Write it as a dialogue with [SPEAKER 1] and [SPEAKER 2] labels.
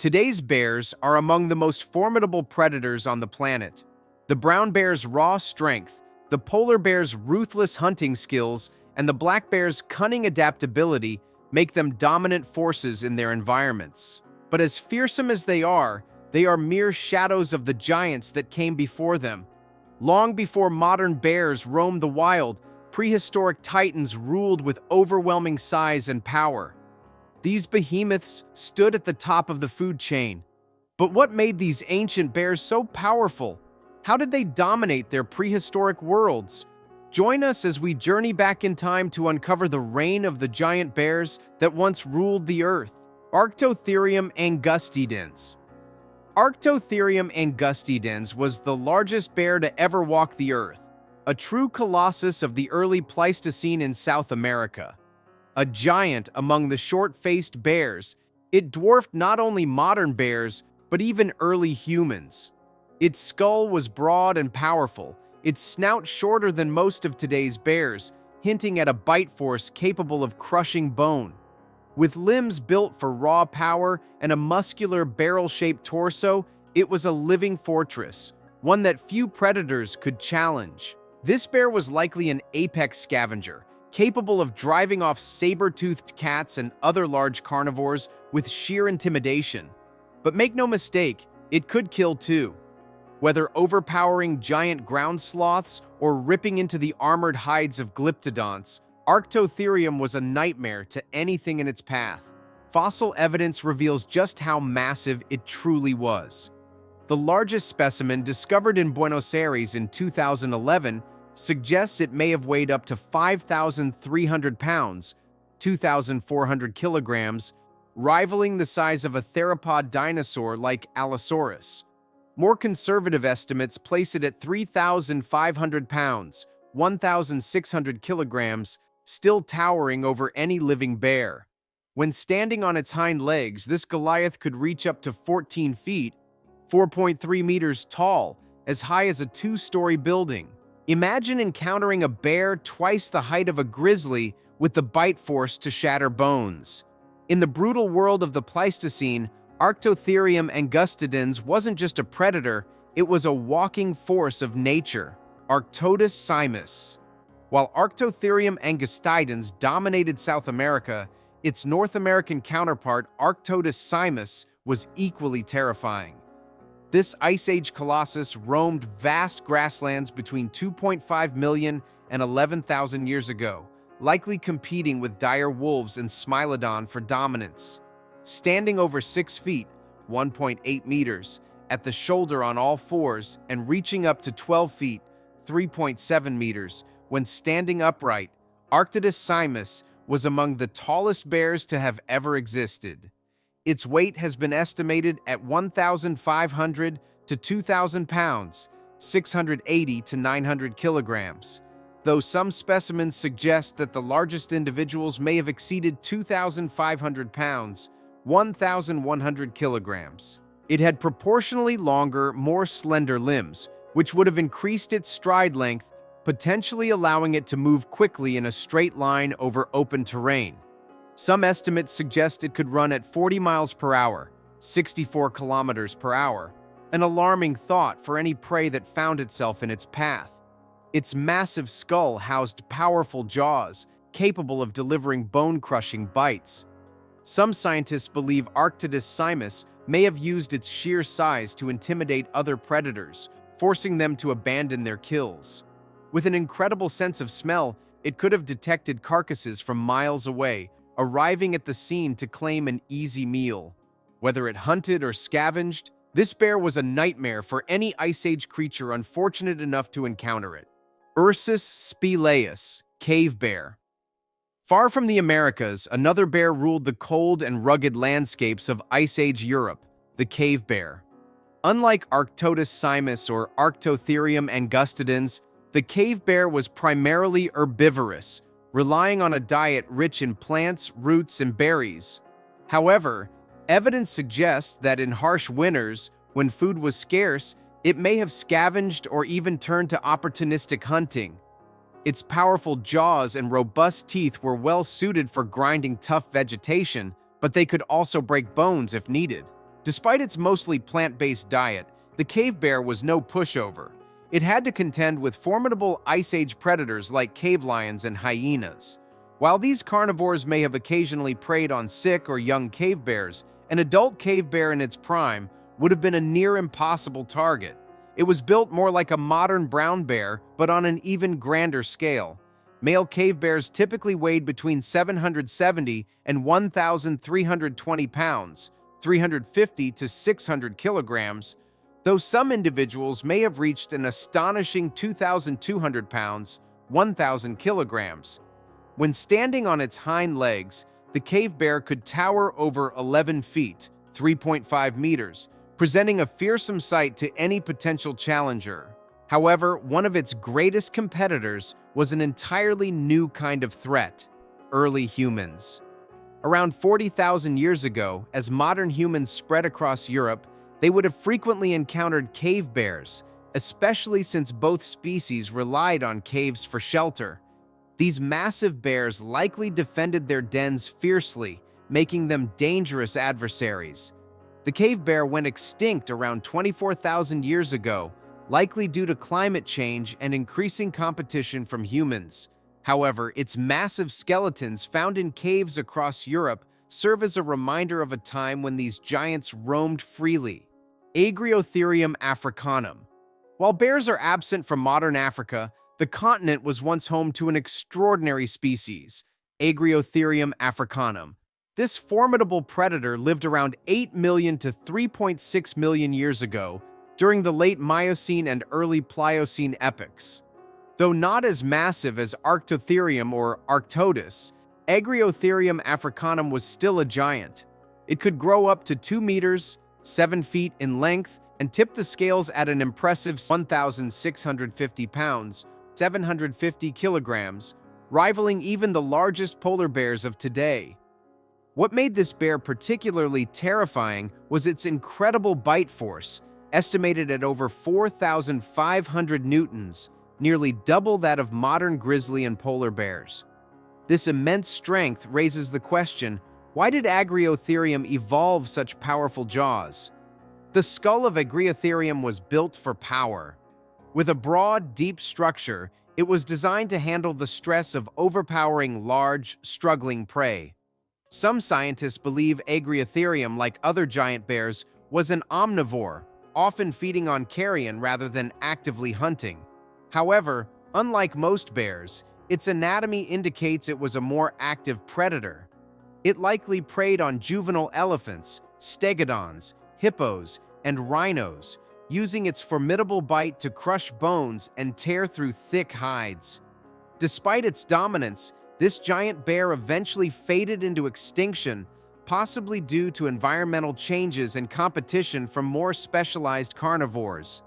[SPEAKER 1] Today's bears are among the most formidable predators on the planet. The brown bear's raw strength, the polar bear's ruthless hunting skills, and the black bear's cunning adaptability make them dominant forces in their environments. But as fearsome as they are mere shadows of the giants that came before them. Long before modern bears roamed the wild, prehistoric titans ruled with overwhelming size and power. These behemoths stood at the top of the food chain. But what made these ancient bears so powerful? How did they dominate their prehistoric worlds? Join us as we journey back in time to uncover the reign of the giant bears that once ruled the earth. Arctotherium angustidens. Arctotherium angustidens was the largest bear to ever walk the earth, a true colossus of the early Pleistocene in South America. A giant among the short-faced bears, it dwarfed not only modern bears, but even early humans. Its skull was broad and powerful, its snout shorter than most of today's bears, hinting at a bite force capable of crushing bone. With limbs built for raw power and a muscular barrel-shaped torso, it was a living fortress, one that few predators could challenge. This bear was likely an apex scavenger, capable of driving off saber-toothed cats and other large carnivores with sheer intimidation. But make no mistake, it could kill too. Whether overpowering giant ground sloths or ripping into the armored hides of glyptodonts, Arctotherium was a nightmare to anything in its path. Fossil evidence reveals just how massive it truly was. The largest specimen discovered in Buenos Aires in 2011 suggests it may have weighed up to 5,300 pounds, 2,400 kilograms, rivaling the size of a theropod dinosaur like Allosaurus. More conservative estimates place it at 3,500 pounds, 1,600 kilograms, still towering over any living bear. When standing on its hind legs, this Goliath could reach up to 14 feet, 4.3 meters tall, as high as a two-story building. Imagine encountering a bear twice the height of a grizzly with the bite force to shatter bones. In the brutal world of the Pleistocene, Arctotherium angustidens wasn't just a predator, it was a walking force of nature. Arctodus simus. While Arctotherium angustidens dominated South America, its North American counterpart, Arctodus simus, was equally terrifying. This Ice Age colossus roamed vast grasslands between 2.5 million and 11,000 years ago, likely competing with dire wolves and Smilodon for dominance. Standing over 6 feet, 1.8 meters, at the shoulder on all fours and reaching up to 12 feet, 3.7 meters, when standing upright, Arctodus simus was among the tallest bears to have ever existed. Its weight has been estimated at 1,500 to 2,000 pounds, 680 to 900 kilograms, though some specimens suggest that the largest individuals may have exceeded 2,500 pounds, 1,100 kilograms. It had proportionally longer, more slender limbs, which would have increased its stride length, potentially allowing it to move quickly in a straight line over open terrain. Some estimates suggest it could run at 40 miles per hour, 64 kilometers per hour, an alarming thought for any prey that found itself in its path. Its massive skull housed powerful jaws, capable of delivering bone-crushing bites. Some scientists believe Arctodus simus may have used its sheer size to intimidate other predators, forcing them to abandon their kills. With an incredible sense of smell, it could have detected carcasses from miles away, arriving at the scene to claim an easy meal. Whether it hunted or scavenged, this bear was a nightmare for any Ice Age creature unfortunate enough to encounter it. Ursus spelaeus, cave bear. Far from the Americas, another bear ruled the cold and rugged landscapes of Ice Age Europe, the cave bear. Unlike Arctodus simus or Arctotherium angustidens, the cave bear was primarily herbivorous, relying on a diet rich in plants, roots, and berries. However, evidence suggests that in harsh winters, when food was scarce, it may have scavenged or even turned to opportunistic hunting. Its powerful jaws and robust teeth were well suited for grinding tough vegetation, but they could also break bones if needed. Despite its mostly plant-based diet, the cave bear was no pushover. It had to contend with formidable Ice Age predators like cave lions and hyenas. While these carnivores may have occasionally preyed on sick or young cave bears, an adult cave bear in its prime would have been a near-impossible target. It was built more like a modern brown bear, but on an even grander scale. Male cave bears typically weighed between 770 and 1,320 pounds, 350 to 600 kilograms, though some individuals may have reached an astonishing 2,200 pounds, 1,000 kilograms. When standing on its hind legs, the cave bear could tower over 11 feet, 3.5 meters, presenting a fearsome sight to any potential challenger. However, one of its greatest competitors was an entirely new kind of threat: early humans. Around 40,000 years ago, as modern humans spread across Europe, they would have frequently encountered cave bears, especially since both species relied on caves for shelter. These massive bears likely defended their dens fiercely, making them dangerous adversaries. The cave bear went extinct around 24,000 years ago, likely due to climate change and increasing competition from humans. However, its massive skeletons found in caves across Europe serve as a reminder of a time when these giants roamed freely. Agriotherium africanum. While bears are absent from modern Africa, the continent was once home to an extraordinary species, Agriotherium africanum. This formidable predator lived around 8 million to 3.6 million years ago, during the late Miocene and early Pliocene epochs. Though not as massive as Arctotherium or Arctodus, Agriotherium africanum was still a giant. It could grow up to 2 meters, 7 feet in length, and tip the scales at an impressive 1,650 pounds, 750 kilograms, rivaling even the largest polar bears of today. What made this bear particularly terrifying was its incredible bite force, estimated at over 4,500 newtons, nearly double that of modern grizzly and polar bears. This immense strength raises the question, why did Agriotherium evolve such powerful jaws? The skull of Agriotherium was built for power. With a broad, deep structure, it was designed to handle the stress of overpowering large, struggling prey. Some scientists believe Agriotherium, like other giant bears, was an omnivore, often feeding on carrion rather than actively hunting. However, unlike most bears, its anatomy indicates it was a more active predator. It likely preyed on juvenile elephants, stegodons, hippos, and rhinos, using its formidable bite to crush bones and tear through thick hides. Despite its dominance, this giant bear eventually faded into extinction, possibly due to environmental changes and competition from more specialized carnivores.